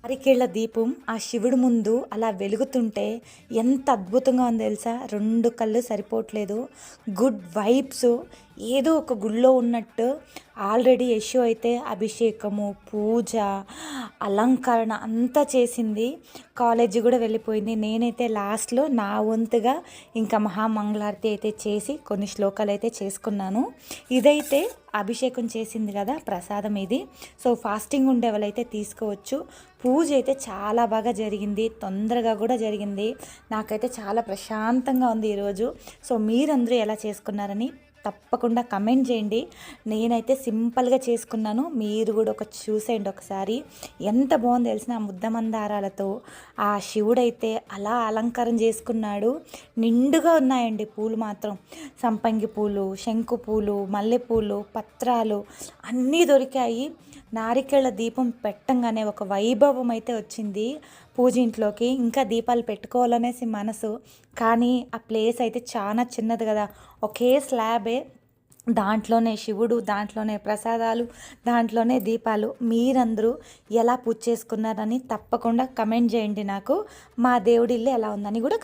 అరికేళ్ల దీపం ఆ శివుడి ముందు అలా వెలుగుతుంటే ఎంత అద్భుతంగా ఉందో తెలుసా. రెండు కళ్ళు సరిపోవట్లేదు. గుడ్ వైబ్స్, ఏదో ఒక గుళ్ళో ఉన్నట్టు. ఆల్రెడీ యశు అయితే అభిషేకము, పూజ, అలంకరణ అంతా చేసింది. కాలేజీ కూడా వెళ్ళిపోయింది. నేనైతే లాస్ట్లో నా వంతుగా ఇంకా మహామంగళారతి అయితే చేసి కొన్ని శ్లోకాలు అయితే చేసుకున్నాను. ఇదైతే అభిషేకం చేసింది కదా ప్రసాదం ఇది. సో ఫాస్టింగ్ ఉండే వాళ్ళైతే తీసుకోవచ్చు. పూజ అయితే చాలా బాగా జరిగింది, తొందరగా కూడా జరిగింది. నాకైతే చాలా ప్రశాంతంగా ఉంది ఈరోజు. సో మీరందరూ ఎలా చేసుకున్నారని తప్పకుండా కమెంట్ చేయండి. నేనైతే సింపుల్గా చేసుకున్నాను, మీరు కూడా చూసేయండి ఒకసారి. ఎంత బాగుంది తెలిసిన ఆ ముద్ద మందారాలతో ఆ శివుడైతే అలా అలంకారం చేసుకున్నాడు. నిండుగా ఉన్నాయండి పూలు మాత్రం. సంపంగి పూలు, శంకు పూలు, మల్లెపూలు, పత్రాలు అన్నీ దొరికాయి. నారికేళ దీపం పెట్టంగానే ఒక వైభవం అయితే వచ్చింది పూజ ఇంట్లోకి. ఇంకా దీపాలు పెట్టుకోవాలనేసి మనసు, కానీ ఆ ప్లేస్ అయితే చాలా చిన్నది కదా, ఒకే స్లాబే. దాంట్లోనే శివుడు, దాంట్లోనే ప్రసాదాలు, దాంట్లోనే దీపాలు. మీరందరూ ఎలా పూజ చేసుకున్నారని తప్పకుండా కమెంట్ చేయండి నాకు. మా దేవుడి ఇల్లు ఎలా ఉందని కూడా